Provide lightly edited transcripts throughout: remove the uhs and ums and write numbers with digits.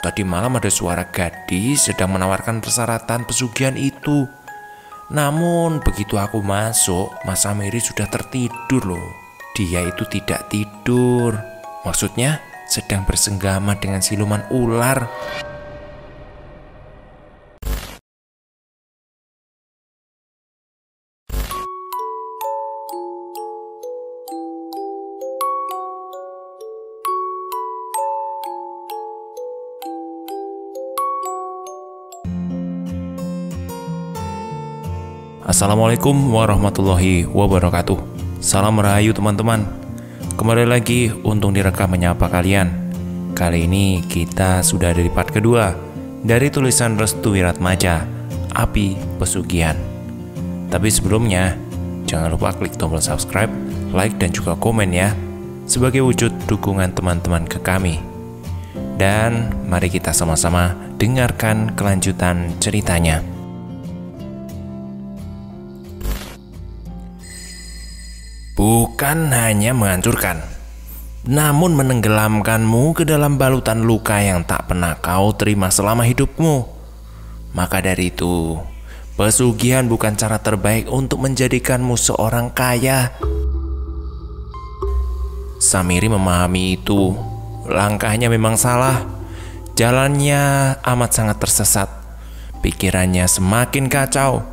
Tadi malam ada suara gadis sedang menawarkan persyaratan pesugihan itu. Namun begitu aku masuk, Mas Samiri sudah tertidur loh. Dia itu tidak tidur. Maksudnya sedang bersenggama dengan siluman ular. Assalamualaikum warahmatullahi wabarakatuh. Salam rahayu teman-teman. Kembali lagi untuk direkam menyapa kalian. Kali ini kita sudah ada di part kedua dari tulisan Restu Wiratmaja, Api Pesugihan. Tapi sebelumnya, jangan lupa klik tombol subscribe, like, dan juga komen ya, sebagai wujud dukungan teman-teman ke kami. Dan mari kita sama-sama dengarkan kelanjutan ceritanya. Bukan hanya menghancurkan, namun menenggelamkanmu ke dalam balutan luka yang tak pernah kau terima selama hidupmu. Maka dari itu, pesugihan bukan cara terbaik untuk menjadikanmu seorang kaya. Samiri memahami itu. Langkahnya memang salah. Jalannya amat sangat tersesat. Pikirannya semakin kacau.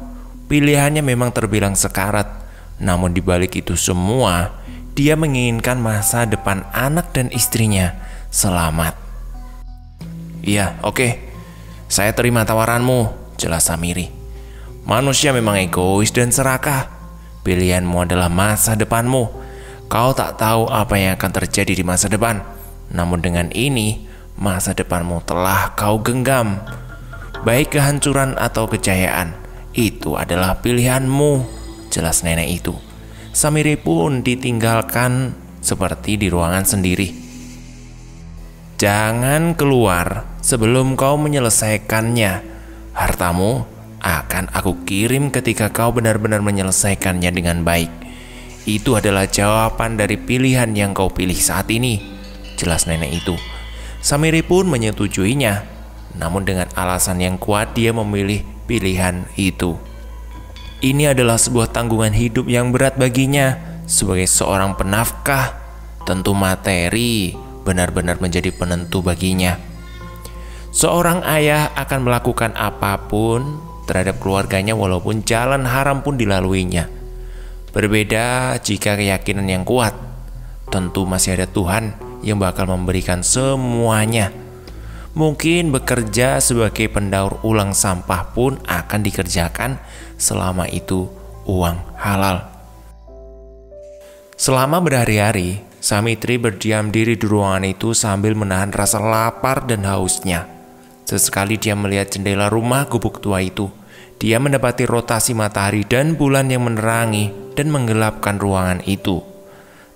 Pilihannya memang terbilang sekarat. Namun di balik itu semua, dia menginginkan masa depan anak dan istrinya selamat. Iya, oke. Saya terima tawaranmu, jelas Samiri. Manusia memang egois dan serakah. Pilihanmu adalah masa depanmu. Kau tak tahu apa yang akan terjadi di masa depan. Namun dengan ini, masa depanmu telah kau genggam. Baik kehancuran atau kejayaan, itu adalah pilihanmu, jelas nenek itu. Samiri pun ditinggalkan seperti di ruangan sendiri. Jangan keluar sebelum kau menyelesaikannya. Hartamu akan aku kirim ketika kau benar-benar menyelesaikannya dengan baik. Itu adalah jawaban dari pilihan yang kau pilih saat ini, jelas nenek itu. Samiri pun menyetujuinya. Namun dengan alasan yang kuat dia memilih pilihan itu. Ini adalah sebuah tanggungan hidup yang berat baginya. Sebagai seorang penafkah, tentu materi benar-benar menjadi penentu baginya. Seorang ayah akan melakukan apapun terhadap keluarganya walaupun jalan haram pun dilaluinya. Berbeda jika keyakinan yang kuat. Tentu masih ada Tuhan yang bakal memberikan semuanya. Mungkin bekerja sebagai pendaur ulang sampah pun akan dikerjakan selama itu uang halal. Selama berhari-hari, Samitri berdiam diri di ruangan itu sambil menahan rasa lapar dan hausnya. Sesekali dia melihat jendela rumah gubuk tua itu. Dia mendapati rotasi matahari dan bulan yang menerangi dan menggelapkan ruangan itu.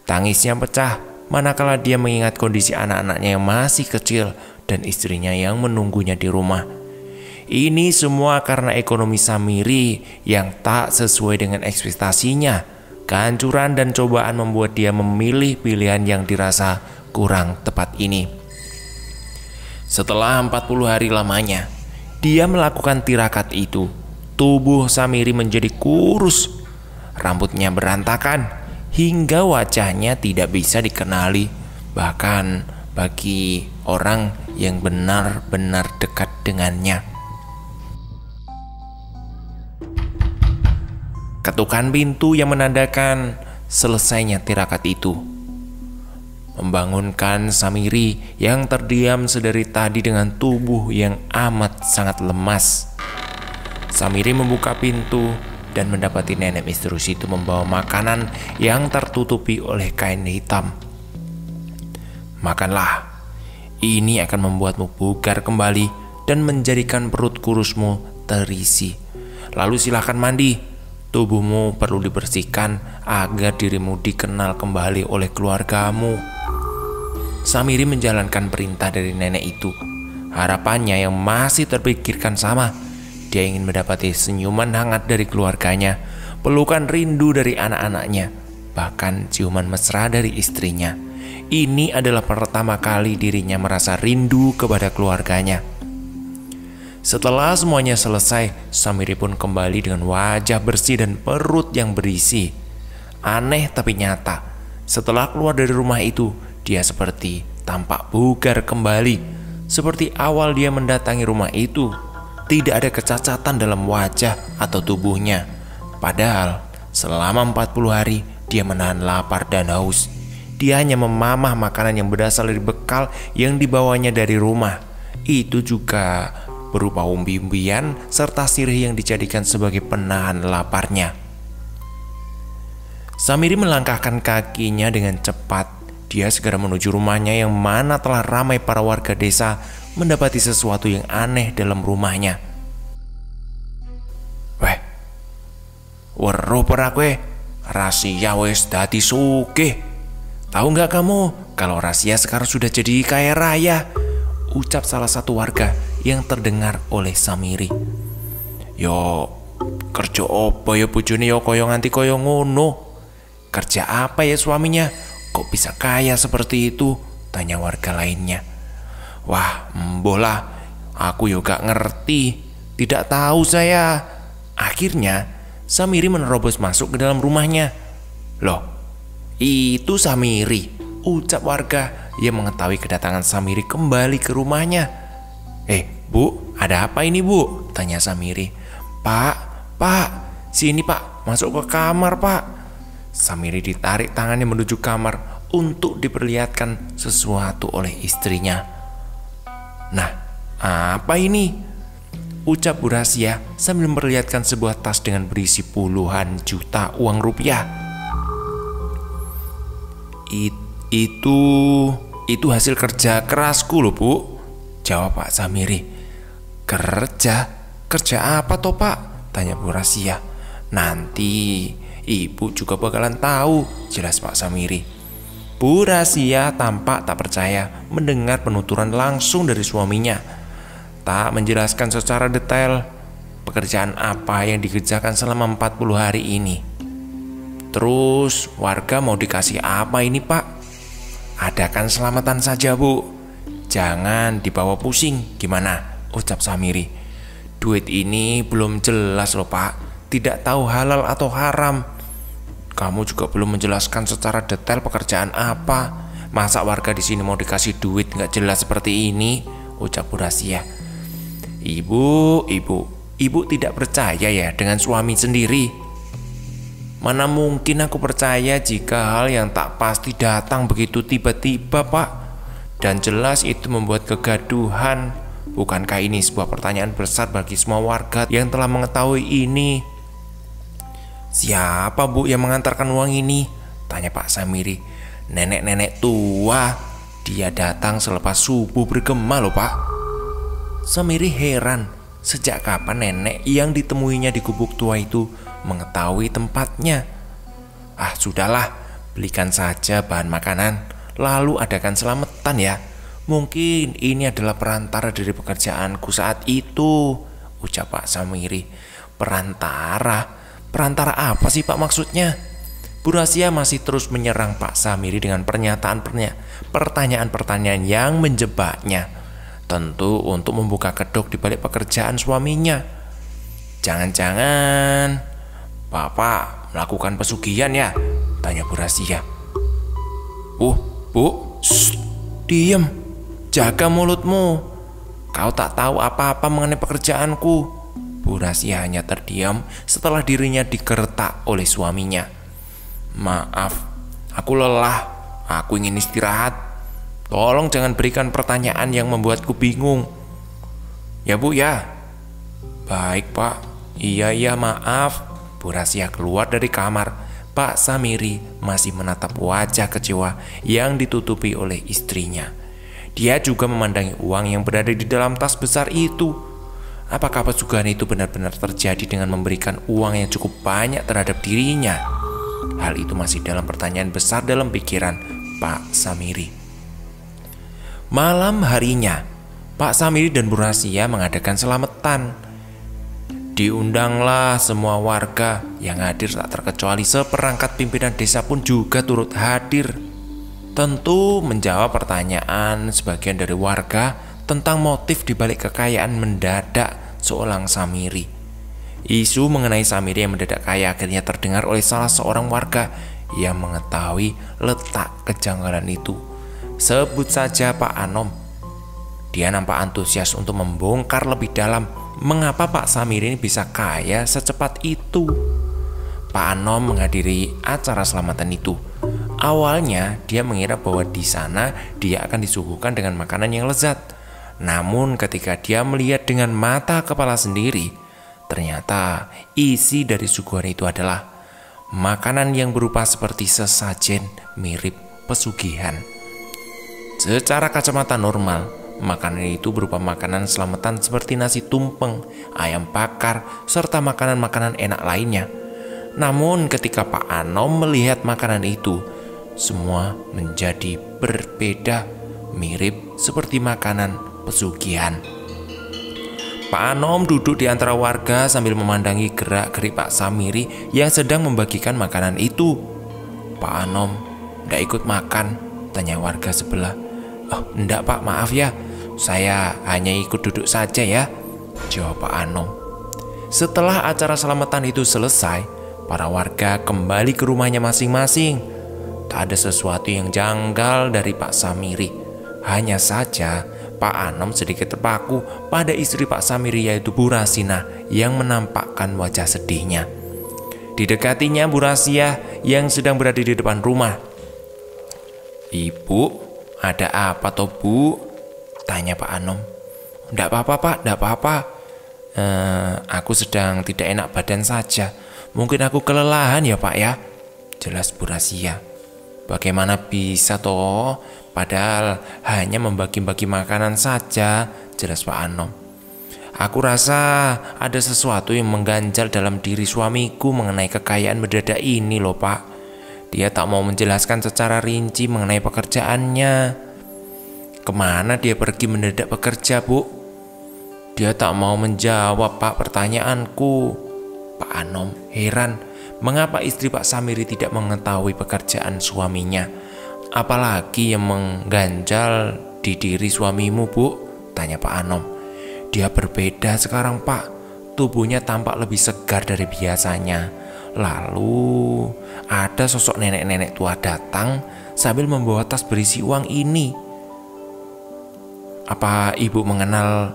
Tangisnya pecah manakala dia mengingat kondisi anak-anaknya yang masih kecil dan istrinya yang menunggunya di rumah. Ini semua karena ekonomi Samiri yang tak sesuai dengan ekspektasinya. Kehancuran dan cobaan membuat dia memilih pilihan yang dirasa kurang tepat ini. Setelah 40 hari lamanya, dia melakukan tirakat itu. Tubuh Samiri menjadi kurus. Rambutnya berantakan hingga wajahnya tidak bisa dikenali. Bahkan bagi orang yang benar-benar dekat dengannya. Ketukan pintu yang menandakan selesainya tirakat itu membangunkan Samiri yang terdiam sedari tadi dengan tubuh yang amat sangat lemas. Samiri membuka pintu dan mendapati nenek misterius itu membawa makanan yang tertutupi oleh kain hitam. Makanlah, ini akan membuatmu bugar kembali dan menjadikan perut kurusmu terisi. Lalu silahkan mandi. Tubuhmu perlu dibersihkan agar dirimu dikenal kembali oleh keluargamu. Samiri menjalankan perintah dari nenek itu. Harapannya yang masih terpikirkan sama. Dia ingin mendapati senyuman hangat dari keluarganya, pelukan rindu dari anak-anaknya, bahkan ciuman mesra dari istrinya. Ini adalah pertama kali dirinya merasa rindu kepada keluarganya. Setelah semuanya selesai, Samiri pun kembali dengan wajah bersih dan perut yang berisi. Aneh tapi nyata, setelah keluar dari rumah itu, dia seperti tampak bugar kembali. Seperti awal dia mendatangi rumah itu, tidak ada kecacatan dalam wajah atau tubuhnya. Padahal selama 40 hari dia menahan lapar dan haus. Dia hanya memamah makanan yang berasal dari bekal yang dibawanya dari rumah. Itu juga berupa umbi-umbian serta sirih yang dijadikan sebagai penahan laparnya. Samiri melangkahkan kakinya dengan cepat. Dia segera menuju rumahnya yang mana telah ramai para warga desa mendapati sesuatu yang aneh dalam rumahnya. Weh, weruh perak weh, rahasia wes dadi sugih. Tahu nggak kamu kalau Rahasia sekarang sudah jadi kaya raya? Ucap salah satu warga yang terdengar oleh Samiri. Yo, kerja apa ya bojone yo koyo nganti koyo ngono? Kerja apa ya suaminya? Kok bisa kaya seperti itu? Tanya warga lainnya. Wah, mboh lah, aku yo gak ngerti. Tidak tahu saya. Akhirnya Samiri menerobos masuk ke dalam rumahnya. Loh, itu Samiri, ucap warga yang mengetahui kedatangan Samiri kembali ke rumahnya. Bu, ada apa ini bu? Tanya Samiri. Pak, sini pak, masuk ke kamar pak. Samiri ditarik tangannya menuju kamar untuk diperlihatkan sesuatu oleh istrinya. Nah, apa ini? Ucap Bu Rahasia sambil memperlihatkan sebuah tas dengan berisi puluhan juta uang rupiah. Itu hasil kerja kerasku loh bu, jawab Pak Samiri. Kerja apa toh pak? Tanya Bu Rahasia. Nanti ibu juga bakalan tahu, jelas Pak Samiri. Bu Rahasia tampak tak percaya mendengar penuturan langsung dari suaminya. Tak menjelaskan secara detail pekerjaan apa yang dikerjakan selama 40 hari ini. Terus warga mau dikasih apa ini pak? Adakan selamatan saja bu, jangan dibawa pusing. Gimana? Ucap Samiri. Duit ini belum jelas loh pak, tidak tahu halal atau haram. Kamu juga belum menjelaskan secara detail pekerjaan apa. Masa warga di sini mau dikasih duit nggak jelas seperti ini? Ucap Bu Rahasia. Ibu tidak percaya ya dengan suami sendiri? Mana mungkin aku percaya jika hal yang tak pasti datang begitu tiba-tiba pak. Dan jelas itu membuat kegaduhan. Bukankah ini sebuah pertanyaan besar bagi semua warga yang telah mengetahui ini? Siapa bu yang mengantarkan uang ini? Tanya Pak Samiri. Nenek-nenek tua. Dia datang selepas subuh bergema loh pak. Samiri heran, sejak kapan nenek yang ditemuinya di gubuk tua itu mengetahui tempatnya. Sudahlah, belikan saja bahan makanan, lalu adakan selamatan ya. Mungkin ini adalah perantara dari pekerjaanku saat itu, ucap Pak Samiri. Perantara apa sih pak maksudnya? Bu Rahasia masih terus menyerang Pak Samiri dengan pertanyaan-pertanyaan yang menjebaknya. Tentu untuk membuka kedok di balik pekerjaan suaminya. Jangan-jangan Bapak melakukan pesugihan ya? Tanya Bu Rahasia. Bu, diam. Jaga mulutmu. Kau tak tahu apa-apa mengenai pekerjaanku. Bu Rahasia hanya terdiam setelah dirinya digertak oleh suaminya. Maaf, aku lelah. Aku ingin istirahat. Tolong jangan berikan pertanyaan yang membuatku bingung. Ya bu ya. Baik pak. Iya maaf. Bu Rahasia keluar dari kamar. Pak Samiri masih menatap wajah kecewa yang ditutupi oleh istrinya. Dia juga memandangi uang yang berada di dalam tas besar itu. Apakah pesugihan itu benar-benar terjadi dengan memberikan uang yang cukup banyak terhadap dirinya? Hal itu masih dalam pertanyaan besar dalam pikiran Pak Samiri. Malam harinya, Pak Samiri dan Bu Rahasia mengadakan selamatan. Diundanglah semua warga yang hadir, tak terkecuali seperangkat pimpinan desa pun juga turut hadir. Tentu menjawab pertanyaan sebagian dari warga tentang motif dibalik kekayaan mendadak seorang Samiri. Isu mengenai Samiri yang mendadak kaya akhirnya terdengar oleh salah seorang warga yang mengetahui letak kejanggalan itu. Sebut saja Pak Anom. Dia nampak antusias untuk membongkar lebih dalam mengapa Pak Samiri ini bisa kaya secepat itu. Pak Anom menghadiri acara selamatan itu. Awalnya dia mengira bahwa di sana dia akan disuguhkan dengan makanan yang lezat. Namun ketika dia melihat dengan mata kepala sendiri, ternyata isi dari suguhan itu adalah makanan yang berupa seperti sesajen mirip pesugihan. Secara kacamata normal, makanan itu berupa makanan selamatan seperti nasi tumpeng, ayam bakar, serta makanan-makanan enak lainnya. Namun ketika Pak Anom melihat makanan itu, semua menjadi berbeda, mirip seperti makanan pesugihan. Pak Anom duduk di antara warga sambil memandangi gerak-gerik Pak Samiri yang sedang membagikan makanan itu. Pak Anom, "Ndak ikut makan?" tanya warga sebelah. "Oh, ndak Pak, maaf ya. Saya hanya ikut duduk saja ya," jawab Pak Anom. Setelah acara selamatan itu selesai, para warga kembali ke rumahnya masing-masing. Tak ada sesuatu yang janggal dari Pak Samiri. Hanya saja Pak Anom sedikit terpaku pada istri Pak Samiri, yaitu Bu Rasina, yang menampakkan wajah sedihnya. Didekatinya Bu Rasia yang sedang berada di depan rumah. "Ibu, ada apa toh Bu?" tanya Pak Anom. "Ndak apa-apa Pak, ndak apa-apa. Aku sedang tidak enak badan saja. Mungkin aku kelelahan ya Pak ya," jelas Bu Rasia. "Bagaimana bisa toh? Padahal hanya membagi-bagi makanan saja," jelas Pak Anom. "Aku rasa ada sesuatu yang mengganjal dalam diri suamiku mengenai kekayaan mendadak ini loh Pak. Dia tak mau menjelaskan secara rinci mengenai pekerjaannya. Kemana dia pergi mendadak bekerja Bu? Dia tak mau menjawab Pak pertanyaanku." Pak Anom heran mengapa istri Pak Samiri tidak mengetahui pekerjaan suaminya. "Apalagi yang mengganjal di diri suamimu Bu?" tanya Pak Anom. "Dia berbeda sekarang Pak. Tubuhnya tampak lebih segar dari biasanya. Lalu ada sosok nenek-nenek tua datang sambil membawa tas berisi uang ini." "Apa Ibu mengenal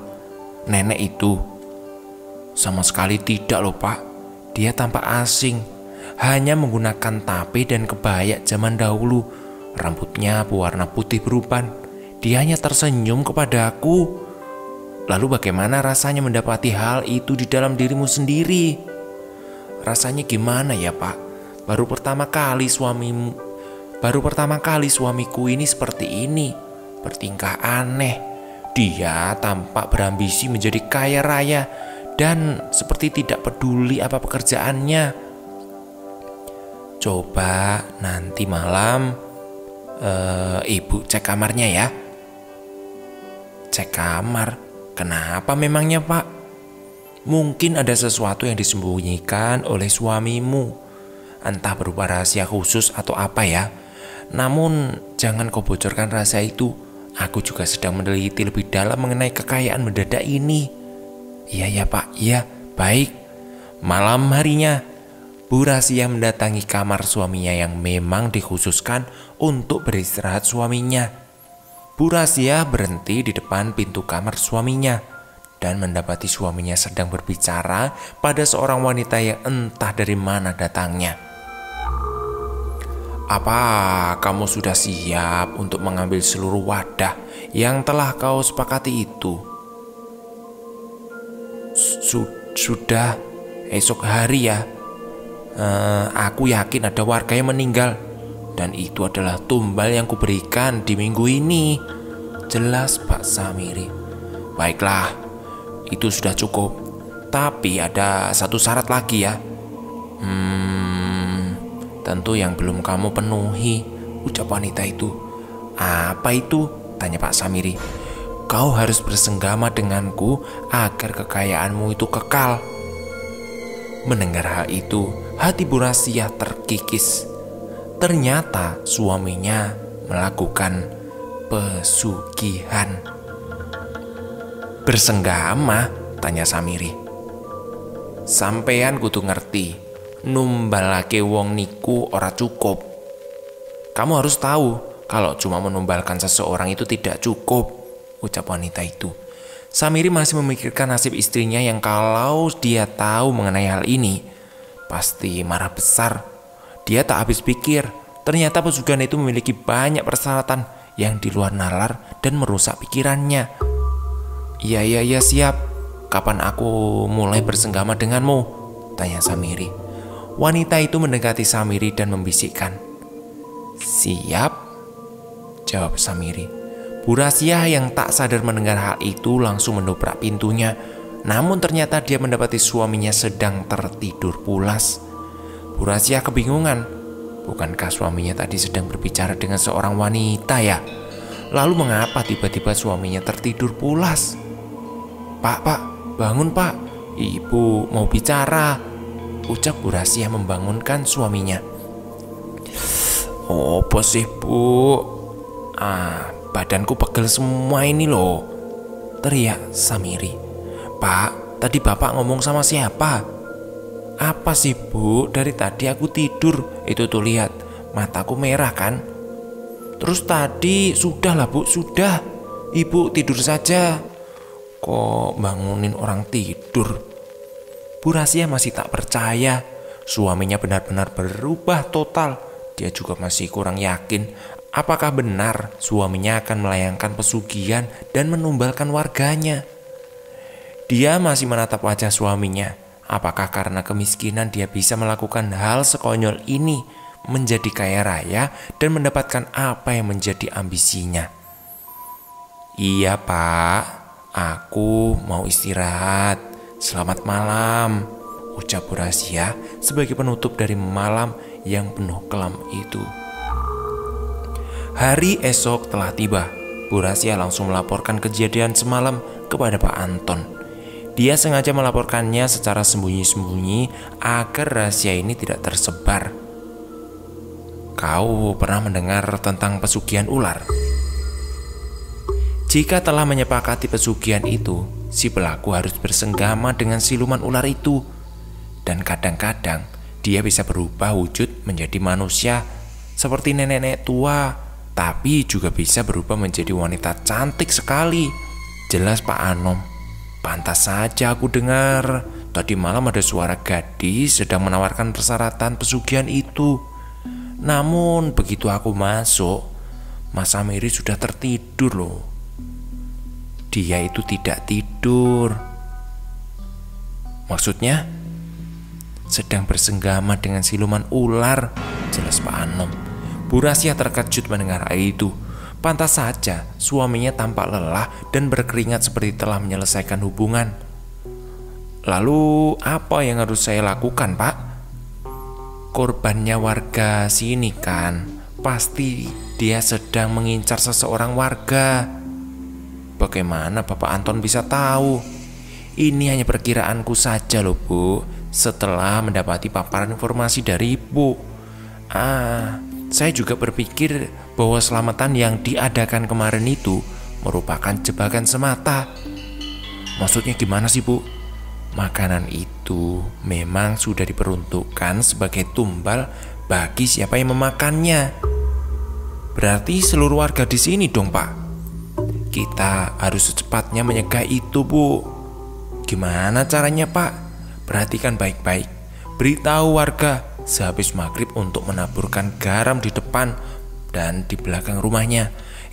nenek itu?" "Sama sekali tidak loh Pak. Dia tampak asing, hanya menggunakan tape dan kebaya zaman dahulu. Rambutnya berwarna putih beruban. Dia hanya tersenyum kepadaku. Lalu bagaimana rasanya mendapati hal itu di dalam dirimu sendiri?" "Rasanya gimana ya Pak? Baru pertama kali suamiku ini seperti ini. Bertingkah aneh. Dia tampak berambisi menjadi kaya raya dan seperti tidak peduli apa pekerjaannya. Coba nanti malam Ibu cek kamarnya ya." "Cek kamar? Kenapa memangnya Pak?" "Mungkin ada sesuatu yang disembunyikan oleh suamimu. Entah berupa rahasia khusus atau apa ya. Namun jangan kau bocorkan rahasia itu. Aku juga sedang meneliti lebih dalam mengenai kekayaan mendadak ini." "Iya ya Pak, iya, baik." Malam harinya Bu Rasia mendatangi kamar suaminya yang memang dikhususkan untuk beristirahat suaminya. Bu Rasia berhenti di depan pintu kamar suaminya dan mendapati suaminya sedang berbicara pada seorang wanita yang entah dari mana datangnya. "Apa kamu sudah siap untuk mengambil seluruh wadah yang telah kau sepakati itu?" Sudah, esok hari ya. Aku yakin ada warga yang meninggal, dan itu adalah tumbal yang kuberikan di minggu ini," jelas Pak Samiri. "Baiklah, itu sudah cukup. Tapi ada satu syarat lagi ya." Tentu yang belum kamu penuhi," ucap wanita itu. "Apa itu?" tanya Pak Samiri. "Kau harus bersenggama denganku agar kekayaanmu itu kekal." Mendengar hal itu, hati Bu Rasia terkikis. Ternyata suaminya melakukan pesugihan. Bersenggama? Tanya Samiri. Sampean kudu ngerti, numbalake wong niku ora cukup. Kamu harus tahu, kalau cuma menumbalkan seseorang itu tidak cukup, ucap wanita itu. Samiri masih memikirkan nasib istrinya yang kalau dia tahu mengenai hal ini, pasti marah besar. Dia tak habis pikir, ternyata pesugihan itu memiliki banyak persyaratan yang di luar nalar dan merusak pikirannya. Iya siap. Kapan aku mulai bersenggama denganmu? Tanya Samiri. Wanita itu mendekati Samiri dan membisikkan. Siap, jawab Samiri. Bu Rasyah yang tak sadar mendengar hal itu langsung mendobrak pintunya. Namun ternyata dia mendapati suaminya sedang tertidur pulas. Bu Rasyah kebingungan. Bukankah suaminya tadi sedang berbicara dengan seorang wanita ya? Lalu mengapa tiba-tiba suaminya tertidur pulas? Pak, bangun pak, ibu mau bicara, ucap Bu Rasyah membangunkan suaminya. Apa sih bu? Badanku pegel semua ini loh, teriak Samiri. Pak, tadi bapak ngomong sama siapa? Apa sih bu, dari tadi aku tidur, itu tuh lihat, mataku merah kan? Terus tadi, sudahlah bu, sudah, ibu tidur saja. Kok bangunin orang tidur? Bu Rasyah masih tak percaya. Suaminya benar-benar berubah total. Dia juga masih kurang yakin apakah benar suaminya akan melayangkan pesugihan dan menumbalkan warganya. Dia masih menatap wajah suaminya. Apakah karena kemiskinan dia bisa melakukan hal sekonyol ini, menjadi kaya raya dan mendapatkan apa yang menjadi ambisinya? Iya pak, aku mau istirahat. Selamat malam, ucap Bu Rasyah sebagai penutup dari malam yang penuh kelam itu. Hari esok telah tiba. Bu Rasyah langsung melaporkan kejadian semalam kepada Pak Anton. Dia sengaja melaporkannya secara sembunyi-sembunyi agar rahasia ini tidak tersebar. Kau pernah mendengar tentang pesugihan ular? Jika telah menyepakati pesugihan itu, si pelaku harus bersenggama dengan siluman ular itu. Dan kadang-kadang dia bisa berubah wujud menjadi manusia seperti nenek-nenek tua, tapi juga bisa berubah menjadi wanita cantik sekali. Jelas Pak Anom, pantas saja aku dengar tadi malam ada suara gadis sedang menawarkan persyaratan pesugihan itu. Namun begitu aku masuk, Mas Samiri sudah tertidur loh. Dia itu tidak tidur. Maksudnya sedang bersenggama dengan siluman ular, jelas Pak Anom. Bu Rasyah terkejut mendengar hal itu. Pantas saja suaminya tampak lelah dan berkeringat seperti telah menyelesaikan hubungan. Lalu apa yang harus saya lakukan pak? Korbannya warga sini kan, pasti dia sedang mengincar seseorang warga. Bagaimana Bapak Anton bisa tahu? Ini hanya perkiraanku saja loh bu, setelah mendapati paparan informasi dari ibu. Saya juga berpikir bahwa selamatan yang diadakan kemarin itu merupakan jebakan semata. Maksudnya gimana sih bu? Makanan itu memang sudah diperuntukkan sebagai tumbal bagi siapa yang memakannya. Berarti seluruh warga di sini dong pak. Kita harus secepatnya menyegah itu bu. Gimana caranya pak? Perhatikan baik-baik. Beritahu warga sehabis maghrib untuk menaburkan garam di depan dan di belakang rumahnya.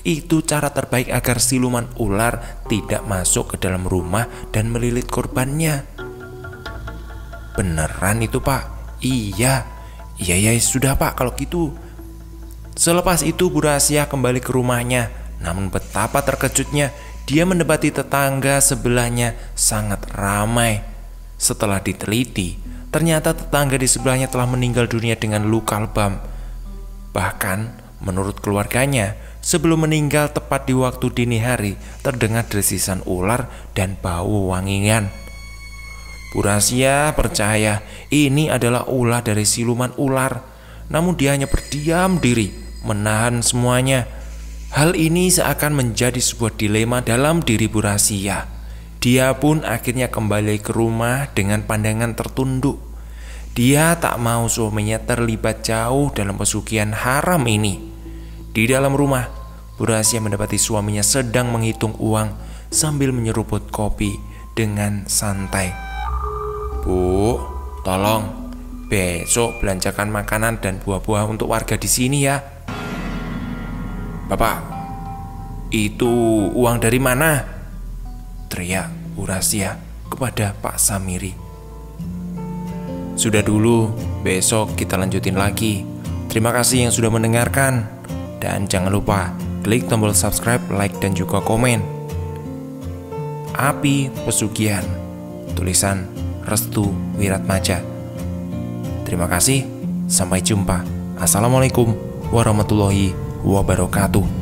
Itu cara terbaik agar siluman ular tidak masuk ke dalam rumah dan melilit korbannya. Beneran itu pak? Iya sudah pak kalau gitu. Selepas itu Bu Rasyah kembali ke rumahnya. Namun betapa terkejutnya, dia mendapati tetangga sebelahnya sangat ramai. Setelah diteliti, ternyata tetangga di sebelahnya telah meninggal dunia dengan luka lebam. Bahkan menurut keluarganya, sebelum meninggal tepat di waktu dini hari, terdengar desisan ular dan bau wangian. Bu Rasyah percaya ini adalah ulah dari siluman ular. Namun dia hanya berdiam diri, menahan semuanya. Hal ini seakan menjadi sebuah dilema dalam diri Bu Rahsia. Dia pun akhirnya kembali ke rumah dengan pandangan tertunduk. Dia tak mau suaminya terlibat jauh dalam pesugihan haram ini. Di dalam rumah, Bu Rahsia mendapati suaminya sedang menghitung uang sambil menyeruput kopi dengan santai. "Bu, tolong besok belanjakan makanan dan buah-buah untuk warga di sini ya." "Bapak, itu uang dari mana?" teriak Bu Rahsia kepada Pak Samiri. "Sudah dulu, besok kita lanjutin lagi. Terima kasih yang sudah mendengarkan. Dan jangan lupa klik tombol subscribe, like, dan juga komen." Api Pesugihan, tulisan Restu Wiratmaja. Terima kasih, sampai jumpa. Assalamualaikum warahmatullahi wabarakatuh.